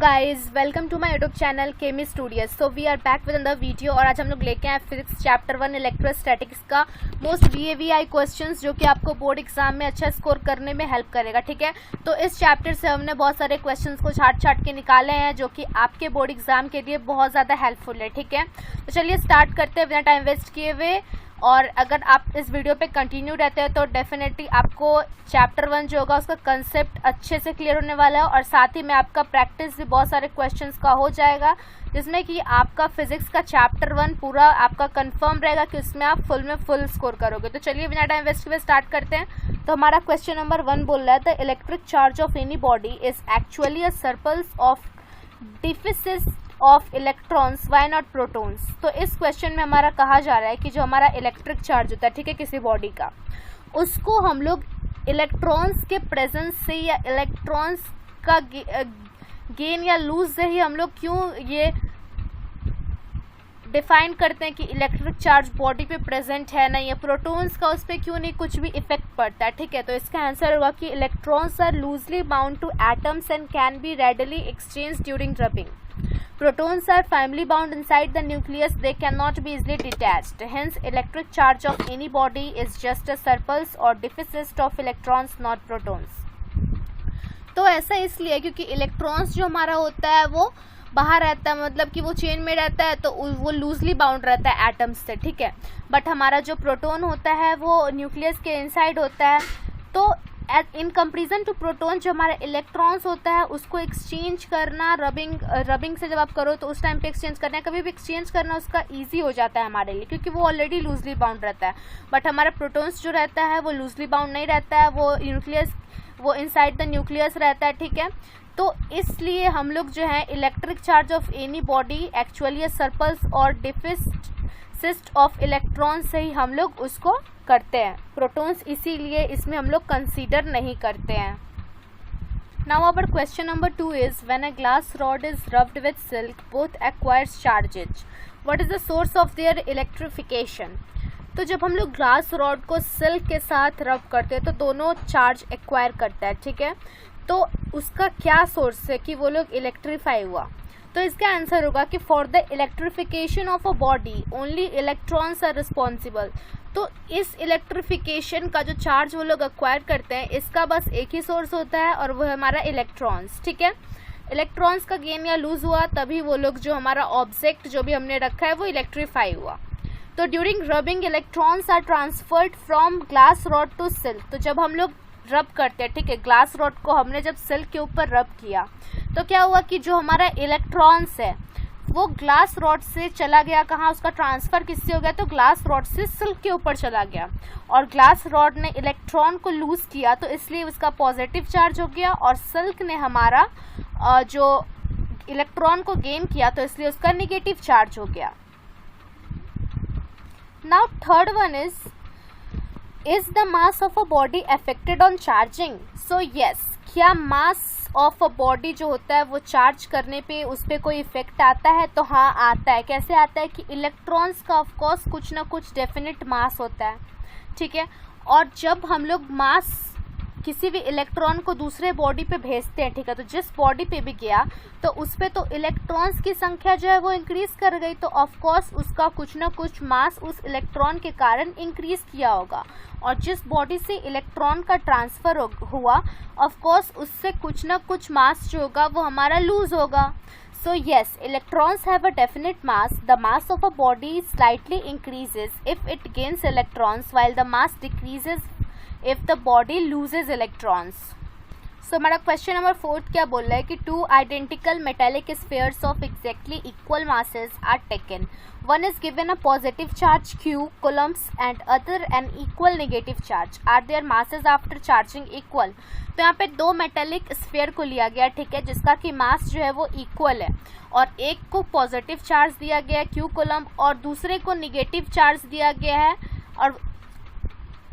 Guys welcome to my YouTube channel Chemi Studios. So we are back with another video और आज हम लोग लेके आए फिजिक्स चैप्टर 1 इलेक्ट्रोस्टैटिक्स का मोस्ट VAVI क्वेश्चंस जो कि आपको बोर्ड एग्जाम में अच्छा स्कोर करने में हेल्प करेगा। ठीक है, तो इस चैप्टर से हमने बहुत सारे क्वेश्चंस को छाट के निकाले हैं जो कि आपके बोर्ड एग्जाम के लिए बहुत ज़्यादा हेल्पफुल है। ठीक है, तो चलिए स्टार्ट करते हैं बिना टाइम वेस्ट किए हुए। और अगर आप इस वीडियो पे कंटिन्यू रहते हैं तो डेफिनेटली आपको चैप्टर 1 जो होगा उसका कंसेप्ट अच्छे से क्लियर होने वाला है और साथ ही में आपका प्रैक्टिस भी बहुत सारे क्वेश्चंस का हो जाएगा, जिसमें कि आपका फिजिक्स का चैप्टर 1 पूरा आपका कंफर्म रहेगा कि उसमें आप फुल स्कोर करोगे। तो चलिए बिना टाइम वेस्ट हुए स्टार्ट करते हैं। तो हमारा क्वेश्चन नंबर 1 बोल रहा है the electric charge of any body is actually a surplus of deficit of electrons why not protons. तो इस क्वेश्चन में हमारा कहा जा रहा है कि जो हमारा इलेक्ट्रिक चार्ज होता है, ठीक है, किसी बॉडी का, उसको हम लोग इलेक्ट्रॉन्स के प्रेजेंस से या इलेक्ट्रॉन्स का गेन या लूज से ही हम लोग क्यों ये डिफाइन करते हैं कि इलेक्ट्रिक चार्ज बॉडी पे प्रेजेंट है नहीं है, प्रोटॉन्स का उस पर क्यों नहीं कुछ भी इफेक्ट पड़ता है। ठीक है, तो इसका आंसर होगा कि electrons are loosely bound to atoms and can be readily exchange during rubbing. Protons are firmly bound inside the nucleus. They cannot be easily detached. Hence, electric charge of any body is just a surplus or deficit of electrons, not protons. तो ऐसा इसलिए क्योंकि electrons जो हमारा होता है वो बाहर रहता है, मतलब कि वो चेन में रहता है, तो वो लूजली बाउंड रहता है एटम्स से। ठीक है, बट हमारा जो प्रोटॉन होता है वो न्यूक्लियस के इनसाइड होता है। तो इन कंपेरिजन टू प्रोटॉन जो हमारा इलेक्ट्रॉन्स होता है उसको एक्सचेंज करना रबिंग से जब आप करो तो उस टाइम पे एक्सचेंज करना है, कभी भी एक्सचेंज करना उसका इजी हो जाता है हमारे लिए क्योंकि वो ऑलरेडी लूजली बाउंड रहता है। बट हमारा प्रोटॉन्स जो रहता है वो लूजली बाउंड नहीं रहता है, वो इनसाइड द न्यूक्लियस रहता है। ठीक है, तो इसलिए हम लोग जो है electric charge of any body actually surplus और डिफिसिट ऑफ इलेक्ट्रॉन से ही हम लोग उसको करते हैं। प्रोटॉन्स इसीलिए इसमें हम लोग कंसीडर नहीं करते हैं। Now our question number 2 is when a glass rod is rubbed with silk both acquires charges, what is the source of their electrification. तो जब हम लोग ग्लास रॉड को सिल्क के साथ रब करते हैं तो दोनों चार्ज एक्वायर करता है। ठीक है, तो उसका क्या सोर्स है कि वो लोग इलेक्ट्रीफाई हुआ। तो इसका आंसर होगा कि for the electrification of a body only electrons are responsible. तो इस इलेक्ट्रिफिकेशन का जो चार्ज वो लोग एक्वायर करते हैं इसका बस एक ही सोर्स होता है और वो है हमारा इलेक्ट्रॉन्स। ठीक है, इलेक्ट्रॉन्स का गेन या लूज हुआ तभी वो लोग जो हमारा ऑब्जेक्ट जो भी हमने रखा है वो इलेक्ट्रीफाई हुआ। तो during rubbing electrons are transferred from glass rod to silk. तो जब हम लोग रब करते हैं, ठीक है, ग्लास रॉड को हमने जब सिल्क के ऊपर रब किया तो क्या हुआ कि जो हमारा इलेक्ट्रॉन्स है वो ग्लास रॉड से चला गया कहाँ, उसका ट्रांसफर किससे हो गया, तो ग्लास रॉड से सिल्क के ऊपर चला गया और ग्लास रॉड ने इलेक्ट्रॉन को लूज किया तो इसलिए उसका पॉजिटिव चार्ज हो गया और सिल्क ने हमारा जो इलेक्ट्रॉन को गेन किया तो इसलिए उसका निगेटिव चार्ज हो गया। Now third one is the mass of a body affected on charging? So yes, क्या मास ऑफ अ बॉडी जो होता है वो चार्ज करने पे उस पर कोई इफेक्ट आता है? तो हाँ आता है। कैसे आता है कि इलेक्ट्रॉन्स का ऑफ कोर्स कुछ ना कुछ डेफिनेट मास होता है। ठीक है, और जब हम लोग मास किसी भी इलेक्ट्रॉन को दूसरे बॉडी पे भेजते हैं, ठीक है, तो जिस बॉडी पे भी गया तो उस पे तो इलेक्ट्रॉन्स की संख्या जो है वो इंक्रीज कर गई, तो ऑफ कोर्स उसका कुछ ना कुछ मास उस इलेक्ट्रॉन के कारण इंक्रीज किया होगा। और जिस बॉडी से इलेक्ट्रॉन का ट्रांसफर हुआ ऑफ कोर्स उससे कुछ ना कुछ मास जो होगा वो हमारा लूज होगा। So yes, electrons have a definite mass. The mass of a body slightly increases if it gains electrons, while the mass decreases if the body loses electrons. So हमारा क्वेश्चन नंबर 4 क्या बोल रहा है कि 2 identical metallic spheres of exactly equal masses are taken. One is given a positive charge q coulombs and other an equal negative charge. Are their masses after charging equal? तो यहाँ पे 2 metallic sphere को लिया गया, ठीक है, जिसका कि मास जो है वो इक्वल है और एक को पॉजिटिव चार्ज दिया गया है q कूलम्ब और दूसरे को निगेटिव चार्ज दिया गया है, और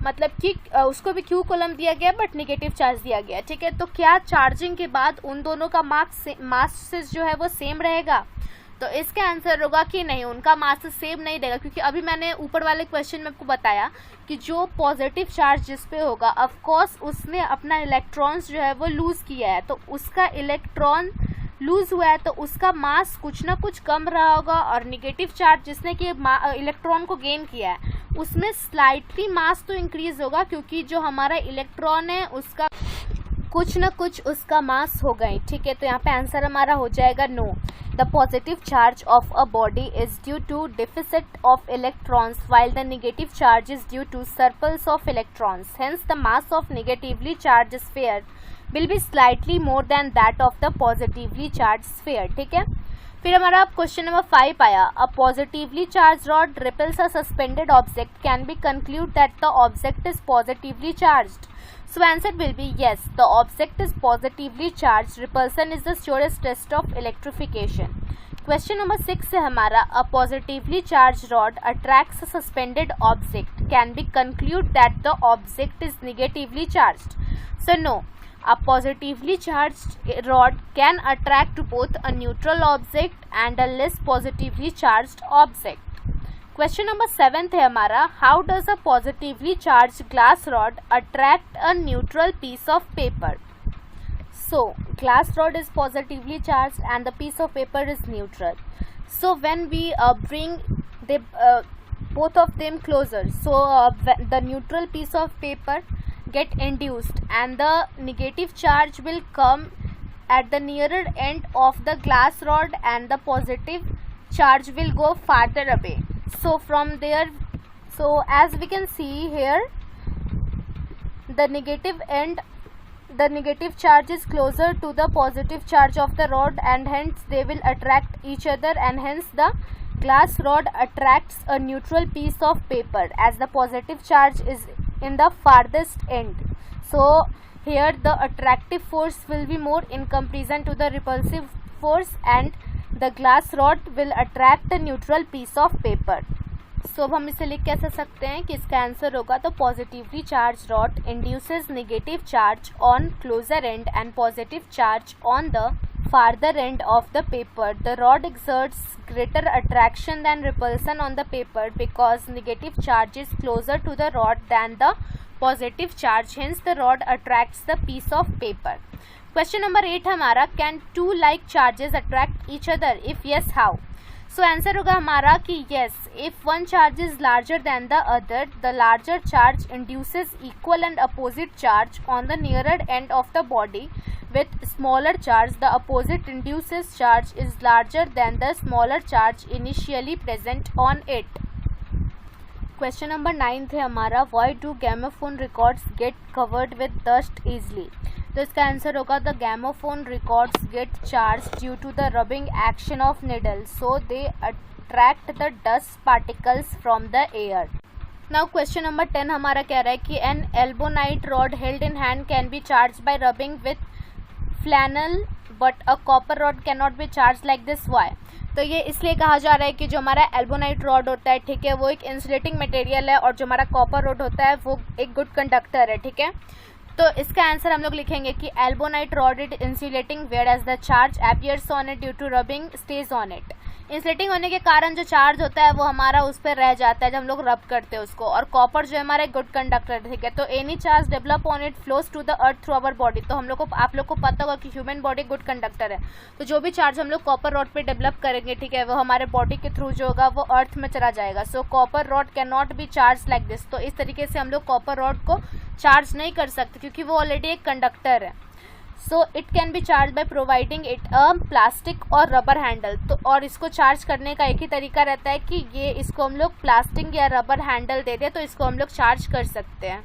मतलब कि उसको भी q कूलम्ब दिया गया बट निगेटिव चार्ज दिया गया। ठीक है, तो क्या चार्जिंग के बाद उन दोनों का मास जो है वो सेम रहेगा? तो इसका आंसर होगा कि नहीं, उनका मास सेम नहीं रहेगा क्योंकि अभी मैंने ऊपर वाले क्वेश्चन में आपको बताया कि जो पॉजिटिव चार्ज जिस पे होगा ऑफ कोर्स उसने अपना इलेक्ट्रॉन्स जो है वो लूज किया है, तो उसका इलेक्ट्रॉन लूज हुआ है तो उसका मास कुछ ना कुछ कम रहा होगा, और निगेटिव चार्ज जिसने कि इलेक्ट्रॉन को गेन किया है उसमें स्लाइटली मास तो इंक्रीज होगा, क्योंकि जो हमारा इलेक्ट्रॉन है उसका कुछ ना कुछ उसका मास हो गई। ठीक है, तो यहाँ पे आंसर हमारा हो जाएगा no. The positive charge of a body is due to deficit of electrons while the negative charge is due to surplus of electrons. Hence the mass of negatively charged sphere will be slightly more than that of the positively charged sphere. ठीक है, फिर हमारा question number 5 आया। अ positively charge rod repels a suspended object, can be conclude that the object is positively charged. So answer will be yes, the object is positively charged. Repulsion is the surest test of electrification. Question number 6 है हमारा, a positively charged rod attracts a suspended object. Can we conclude that the object is negatively charged? So no, a positively charged rod can attract both a neutral object and a less positively charged object. Question number 7 है हमारा, how does a positively charge glass rod attract a neutral piece of paper. So glass rod is positively charge and the piece of paper is neutral. So when we bring both of them closer, so the neutral piece of paper get induced and the negative charge will come at the nearer end of the glass rod and the positive charge will go farther away. So from there, so as we can see here, the negative charge is closer to the positive charge of the rod and hence they will attract each other, and hence the glass rod attracts a neutral piece of paper as the positive charge is in the farthest end. So here the attractive force will be more in comparison to the repulsive force and the glass rod will attract the neutral piece of paper. So अब हम इसे लिख कैसे सकते हैं कि इसका answer होगा तो positively charged rod induces negative charge on closer end and positive charge on the farther end of the paper. The rod exerts greater attraction than repulsion on the paper because negative charge is closer to the rod than the positive charge. Hence the rod attracts the piece of paper. Question number 8 हमारा, can two like charges attract each other? If yes, how? So answer होगा हमारा कि yes, if one charge is larger than the other, the larger charge induces equal and opposite charge on the nearer end of the body. With smaller charge, the opposite induces charge is larger than the smaller charge initially present on it. Question number 9 है हमारा, why do gramophone records get covered with dust easily? तो इसका answer होगा the gramophone records get charged due to the rubbing action of needle, so they attract the dust particles from the air. Now question number 10 हमारा कह रहा है कि an elbonite rod held in hand can be charged by rubbing with flannel but a copper rod cannot be charged like this. Why? तो ये इसलिए कहा जा रहा है कि जो हमारा एल्बोनाइट रॉड होता है, ठीक है, वो एक इंसुलेटिंग मटेरियल है और जो हमारा कॉपर रॉड होता है वो एक गुड कंडक्टर है. ठीक है, तो इसका आंसर हम लोग लिखेंगे कि ebonite rod it insulating whereas the charge appears on it due to rubbing stage on it. Insulating होने के कारण जो चार्ज होता है वो हमारा उस पर रह जाता है जब हम लोग रब करते हैं उसको. और कॉपर जो है हमारा एक गुड कंडक्टर है. ठीक है, तो any charge develop on it flows to the earth through our body. तो हम लोग को, आप लोग को पता होगा कि ह्यूमन बॉडी गुड कंडक्टर है, तो जो भी चार्ज हम लोग कॉपर रॉड पे डेवलप करेंगे, ठीक है, वो हमारे बॉडी के थ्रू जो होगा वो अर्थ में चला जाएगा. सो copper rod can not be charge like this. तो इस तरीके से हम लोग कॉपर रॉड को चार्ज नहीं कर सकते क्योंकि वो ऑलरेडी एक कंडक्टर है. So it can be charge by providing it a plastic और रबर हैंडल. तो और इसको चार्ज करने का एक ही तरीका रहता है कि ये इसको हम लोग प्लास्टिक या रबर हैंडल दे दें तो इसको हम लोग चार्ज कर सकते हैं.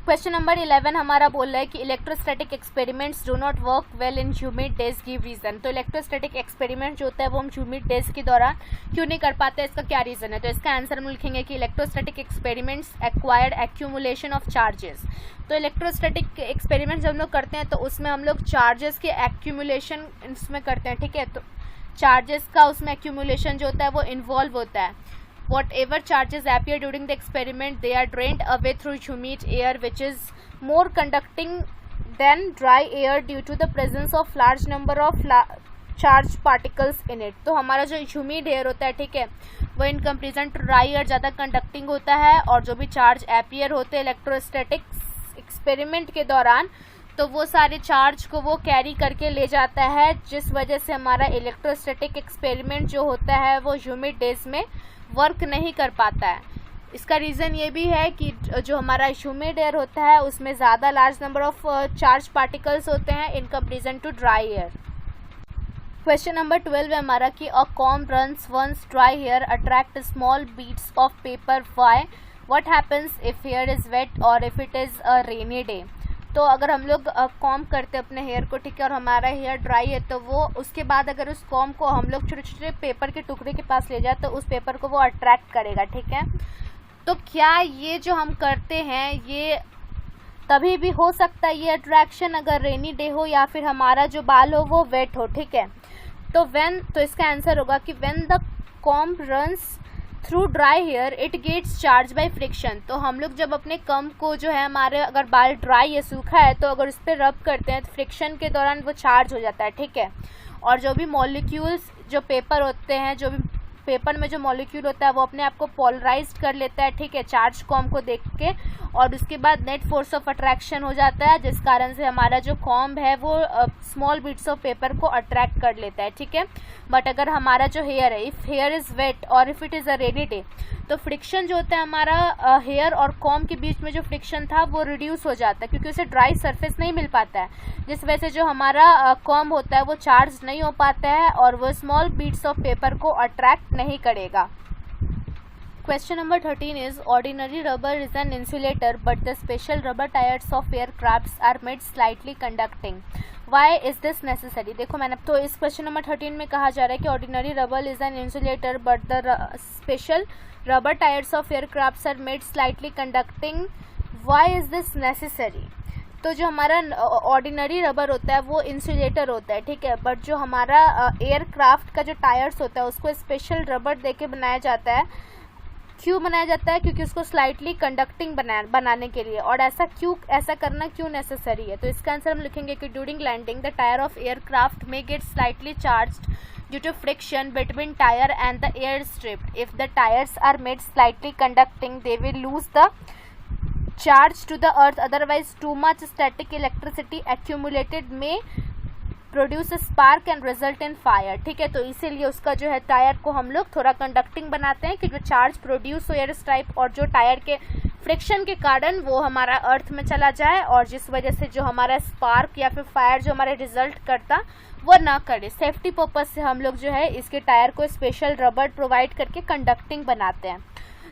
क्वेश्चन नंबर 11 हमारा बोल रहा है कि electrostatic experiments do not work well in humid days, give reason. तो इलेक्ट्रोस्टैटिक एक्सपेरिमेंट जो होता है वो हम ह्यूमिड डेज के दौरान क्यों नहीं कर पाते, इसका क्या रीजन है. तो इसका आंसर हम लिखेंगे कि electrostatic experiments acquired accumulation of charges. तो इलेक्ट्रोस्टैटिक एक्सपेरिमेंट जब हम लोग करते हैं तो उसमें हम लोग चार्जेस के एक्यूमुलेशन इसमें करते हैं. ठीक है, तो चार्जेस का उसमें एक्यूमुलेशन जो होता है वो इन्वॉल्व होता है. Whatever charges appear during the experiment, they are drained away through humid air, which is more conducting than dry air due to the presence of large number of charged particles in it. तो हमारा जो humid air होता है, ठीक है, वो in comparison to dry air ज़्यादा conducting होता है और जो भी charge appear होते हैं इलेक्ट्रोस्टैटिक एक्सपेरिमेंट के दौरान तो वो सारे चार्ज को वो कैरी करके ले जाता है, जिस वजह से हमारा इलेक्ट्रोस्टैटिक एक्सपेरिमेंट जो होता है वो ह्यूमिड डेज में वर्क नहीं कर पाता है। इसका रीज़न ये भी है कि जो हमारा ह्यूमिड एयर होता है उसमें ज़्यादा large number of charge particles होते हैं in comparison to dry air. Question number 12 है हमारा कि a comb runs once dry hair attract small bits of paper, why, what happens if hair is wet और if it is a rainy day. तो अगर हम लोग comb करते हैं अपने हेयर को, ठीक है, और हमारा हेयर ड्राई है, तो वो उसके बाद अगर उस कॉम्ब को हम लोग छोटे छोटे पेपर के टुकड़े के पास ले जाए तो उस पेपर को वो अट्रैक्ट करेगा, ठीक है। तो क्या ये जो हम करते हैं ये तभी भी हो सकता है ये अट्रैक्शन अगर रेनी डे हो या फिर हमारा जो बाल हो वो वेट हो, ठीक है। तो इसका आंसर होगा कि when the comb runs through dry hair it gets charge by friction. तो हम लोग जब अपने कॉम्ब को जो है हमारे अगर बाल ड्राई या सूखा है तो अगर उस पर रब करते हैं तो फ्रिक्शन के दौरान वो चार्ज हो जाता है, ठीक है। और जो भी मॉलिक्यूल्स जो पेपर होते हैं, जो भी पेपर में जो मॉलिक्यूल होता है वो अपने आप को पोलराइज्ड कर लेता है, ठीक है, चार्ज कॉम्ब को देख के, और उसके बाद नेट फोर्स ऑफ अट्रैक्शन हो जाता है, जिस कारण से हमारा जो कॉम्ब है वो स्मॉल बिट्स ऑफ पेपर को अट्रैक्ट कर लेता है, ठीक है। बट अगर हमारा जो हेयर है, इफ़ हेयर इज़ वेट और if it is a rainy day, तो फ्रिक्शन जो होता है हमारा हेयर और कॉम्ब के बीच में जो फ्रिक्शन था वो रिड्यूस हो जाता है, क्योंकि उसे ड्राई सरफेस नहीं मिल पाता है, जिस वजह से जो हमारा कॉम्ब होता है वो चार्ज नहीं हो पाता है और वो स्मॉल बीट्स ऑफ पेपर को अट्रैक्ट नहीं करेगा। Question number 13 is ordinary rubber is an insulator but the special rubber tires of aircrafts are made slightly conducting. Why is this necessary? देखो मैंने तो इस क्वेश्चन नंबर 13 में कहा जा रहा है कि ordinary rubber is an insulator but the special rubber tires of aircrafts are made slightly conducting. Why is this necessary? तो जो हमारा ऑर्डिनरी रबर होता है वो इंसुलेटर होता है, ठीक है, बट जो हमारा एयरक्राफ्ट का जो टायर्स होता है उसको स्पेशल रबर देके बनाया जाता है। क्यों बनाया जाता है? क्योंकि उसको स्लाइटली कंडक्टिंग बनाने के लिए। और ऐसा करना क्यों नेसेसरी है? तो इसका आंसर हम लिखेंगे कि during landing the tyre of aircraft में get slightly charged due to friction between tyre and the air strip. If the tyres are made slightly conducting they will lose the charge to the earth, otherwise too much static electricity accumulated may produce a spark and result in fire, ठीक है। तो इसीलिए उसका जो है tyre को हम लोग थोड़ा कंडक्टिंग बनाते हैं कि जो चार्ज प्रोड्यूस हो एयर स्ट्राइप और जो टायर के फ्रिक्शन के कारण वो हमारा अर्थ में चला जाए और जिस वजह से जो हमारा स्पार्क या फिर फायर जो हमारे रिजल्ट करता वो ना करे। सेफ्टी पर्पज से हम लोग जो है इसके टायर को स्पेशल रबर प्रोवाइड करके कंडक्टिंग बनाते हैं।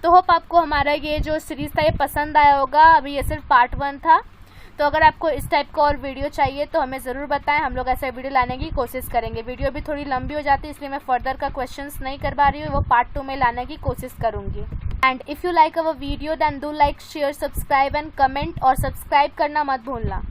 तो होप आपको हमारा ये जो सीरीज़ था ये पसंद आया होगा। अभी ये सिर्फ पार्ट 1 था, तो अगर आपको इस टाइप का और वीडियो चाहिए तो हमें ज़रूर बताएं, हम लोग ऐसा वीडियो लाने की कोशिश करेंगे। वीडियो भी थोड़ी लंबी हो जाती है इसलिए मैं फर्दर का क्वेश्चंस नहीं कर पा रही हूँ, वो पार्ट 2 में लाने की कोशिश करूँगी। And if you like our video then do like, share, subscribe and comment, और सब्सक्राइब करना मत भूलना।